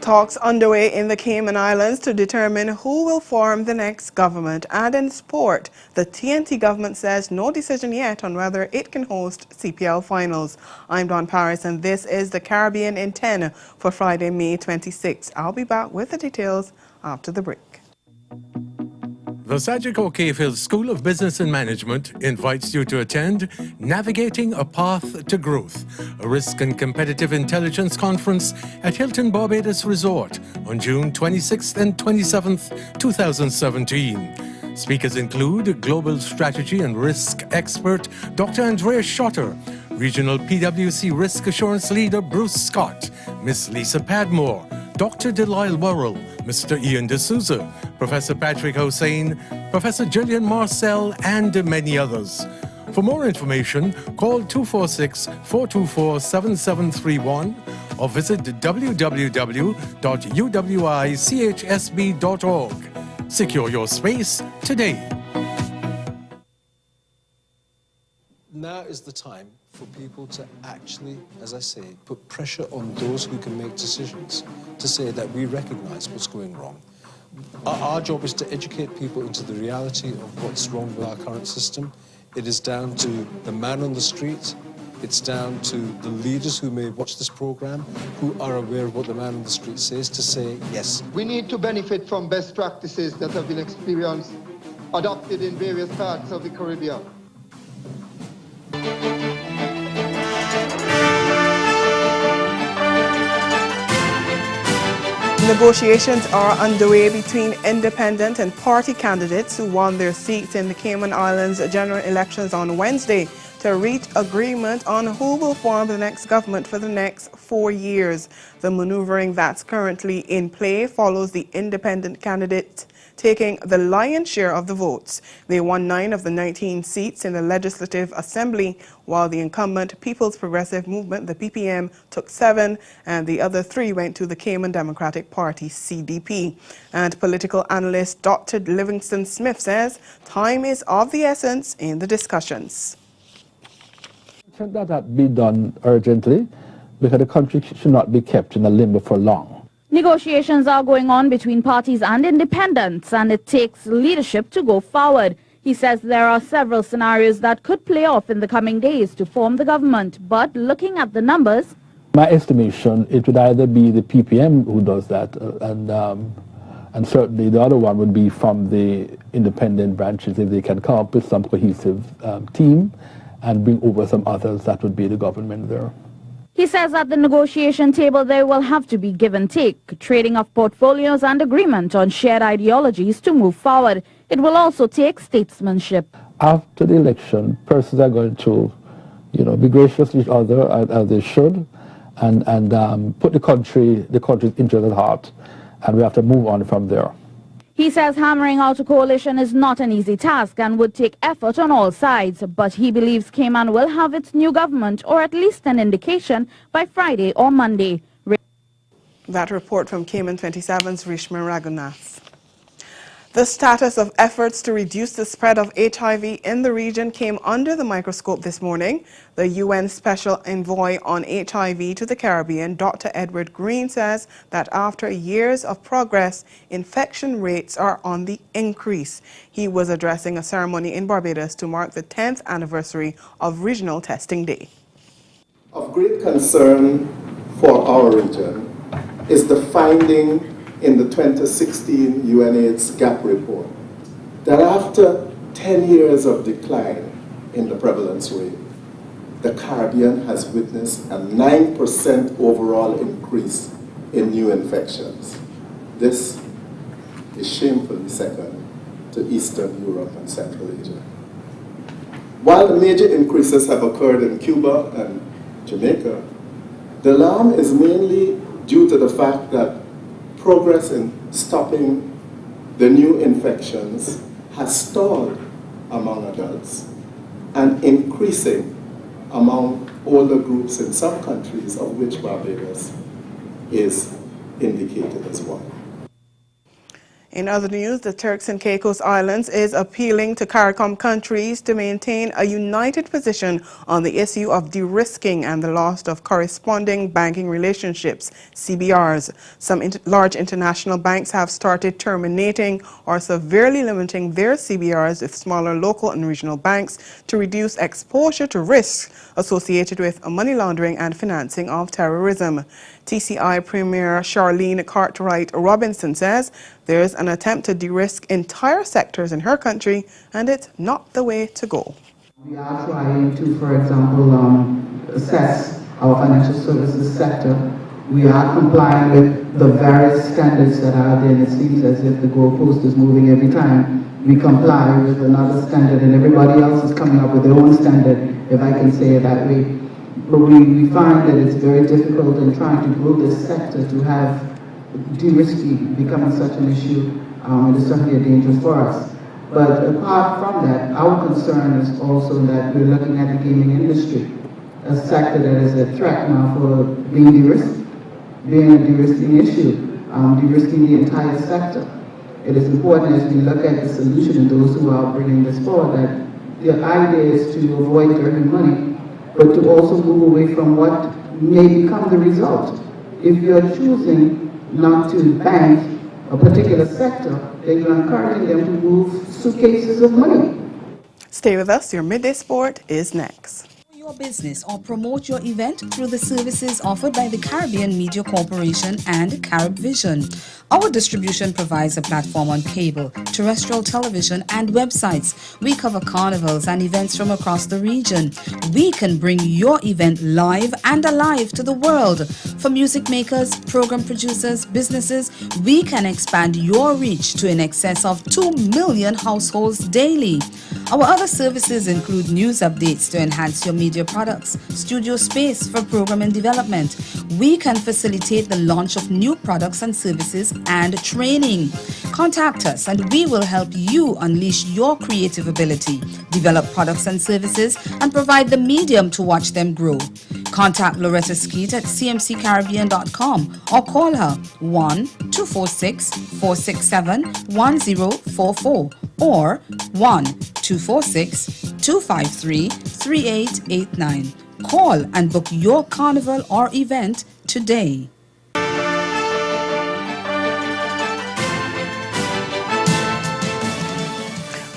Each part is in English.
Talks underway in the Cayman Islands to determine who will form the next government. And in sport, the TNT government says no decision yet on whether it can host CPL finals. I'm Dawn Paris, and this is the Caribbean in 10 for Friday, May 26. I'll be back with the details after the break. The Sajiko Cahill School of Business and Management invites you to attend Navigating a Path to Growth, a risk and competitive intelligence conference at Hilton Barbados Resort on June 26th and 27th, 2017. Speakers include Global Strategy and Risk expert Dr. Andrea Schotter, Regional PwC Risk Assurance Leader Bruce Scott, Miss Lisa Padmore, Dr. Delisle Worrell, Mr. Ian D'Souza, Professor Patrick Hossain, Professor Gillian Marcel, and many others. For more information, call 246-424-7731 or visit www.uwichsb.org. Secure your space today. Now is the time for people to actually, as I say, put pressure on those who can make decisions to say that we recognize what's going wrong. Our job is to educate people into the reality of what's wrong with our current system. It is down to the man on the street. It's down to the leaders who may watch this program, who are aware of what the man on the street says, to say yes. We need to benefit from best practices that have been experienced, adopted in various parts of the Caribbean. Negotiations are underway between independent and party candidates who won their seats in the Cayman Islands general elections on Wednesday to reach agreement on who will form the next government for the next 4 years. The maneuvering that's currently in play follows the independent candidate taking the lion's share of the votes. They won 9 of the 19 seats in the Legislative Assembly, while the incumbent People's Progressive Movement, the PPM, took 7, and the other 3 went to the Cayman Democratic Party, CDP. And political analyst Dr. Livingston Smith says time is of the essence in the discussions. That be done urgently, because the country should not be kept in a limbo for long. Negotiations are going on between parties and independents, and it takes leadership to go forward. He says there are several scenarios that could play off in the coming days to form the government, but looking at the numbers, my estimation, it would either be the PPM who does that, and certainly the other one would be from the independent branches. If they can come up with some cohesive team and bring over some others, that would be the government there. He says at the negotiation table there will have to be give and take, trading of portfolios and agreement on shared ideologies to move forward. It will also take statesmanship. After the election, persons are going to, be gracious to each other as they should, and put the country's interest at heart, and we have to move on from there. He says hammering out a coalition is not an easy task and would take effort on all sides, but he believes Cayman will have its new government, or at least an indication, by Friday or Monday. That report from Cayman 27's Rishma Raghunath. The status of efforts to reduce the spread of HIV in the region came under the microscope this morning. The UN Special Envoy on HIV to the Caribbean, Dr. Edward Green, says that after years of progress, infection rates are on the increase. He was addressing a ceremony in Barbados to mark the 10th anniversary of Regional Testing Day. Of great concern for our region is the finding in the 2016 UNAIDS GAP report that after 10 years of decline in the prevalence rate, the Caribbean has witnessed a 9% overall increase in new infections. This is shamefully second to Eastern Europe and Central Asia. While the major increases have occurred in Cuba and Jamaica, the alarm is mainly due to the fact that progress in stopping the new infections has stalled among adults and increasing among older groups in some countries, of which Barbados is indicated as one. In other news, the Turks and Caicos Islands is appealing to CARICOM countries to maintain a united position on the issue of de-risking and the loss of corresponding banking relationships, CBRs. Some large international banks have started terminating or severely limiting their CBRs with smaller local and regional banks to reduce exposure to risks associated with money laundering and financing of terrorism. TCI Premier Charlene Cartwright Robinson says there's an attempt to de-risk entire sectors in her country, and it's not the way to go. We are trying to, for example, assess our financial services sector. We are complying with the various standards that are there, and it seems as if the goalpost is moving every time. We comply with another standard, and everybody else is coming up with their own standard, if I can say it that way. But we find that it's very difficult in trying to grow this sector to have de-risking becoming such an issue. It is certainly a danger for us. But apart from that, our concern is also that we're looking at the gaming industry, a sector that is a threat now for being de-risked, being a de-risking issue, de-risking the entire sector. It is important as we look at the solution and those who are bringing this forward that the idea is to avoid dirty money, but to also move away from what may become the result. If you're choosing not to bank a particular sector, then you're encouraging them to move suitcases of money. Stay with us. Your Midday Sport is next. Your business or promote your event through the services offered by the Caribbean Media Corporation and CaribVision. Our distribution provides a platform on cable, terrestrial television, and websites. We cover carnivals and events from across the region. We can bring your event live and alive to the world. For music makers, program producers, businesses, we can expand your reach to in excess of 2 million households daily. Our other services include news updates to enhance your media products, studio space for program and development. We can facilitate the launch of new products and services and training. Contact us and we will help you unleash your creative ability, develop products and services, and provide the medium to watch them grow. Contact Loretta Skeet at cmccaribbean.com or call her 1-246-467-1044 or 1-246-253-3889. Call and book your carnival or event today.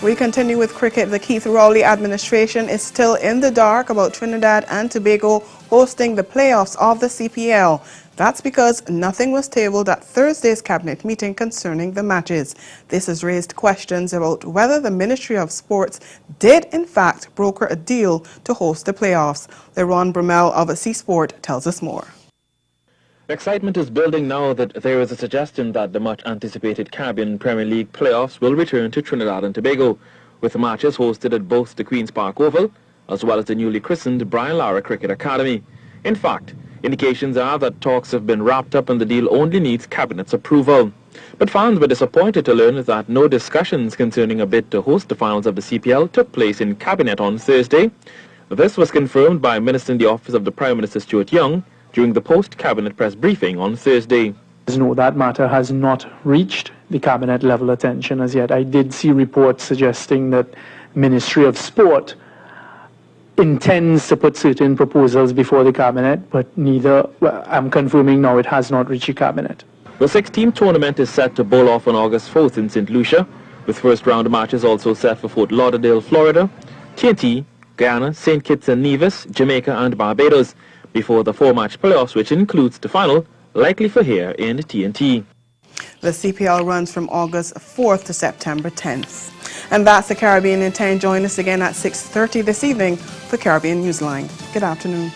We continue with cricket. The Keith Rowley administration is still in the dark about Trinidad and Tobago hosting the playoffs of the CPL. That's because nothing was tabled at Thursday's cabinet meeting concerning the matches. This has raised questions about whether the Ministry of Sports did in fact broker a deal to host the playoffs. LeRon Brummel of C-Sport tells us more. Excitement is building now that there is a suggestion that the much-anticipated Caribbean Premier League playoffs will return to Trinidad and Tobago, with the matches hosted at both the Queen's Park Oval as well as the newly christened Brian Lara Cricket Academy. In fact, indications are that talks have been wrapped up and the deal only needs Cabinet's approval. But fans were disappointed to learn that no discussions concerning a bid to host the finals of the CPL took place in Cabinet on Thursday. This was confirmed by Minister in the Office of the Prime Minister Stuart Young during the post-Cabinet press briefing on Thursday. No, that matter has not reached the Cabinet level attention as yet. I did see reports suggesting that Ministry of Sport intends to put certain proposals before the Cabinet, but I'm confirming now it has not reached the Cabinet. The 6-team tournament is set to bowl off on August 4th in St. Lucia, with first-round matches also set for Fort Lauderdale, Florida, TNT, Guyana, St. Kitts and Nevis, Jamaica and Barbados, before the 4-match playoffs, which includes the final, likely for here in TNT. The CPL runs from August 4th to September 10th. And that's the Caribbean in 10. Join us again at 6:30 this evening for Caribbean Newsline. Good afternoon.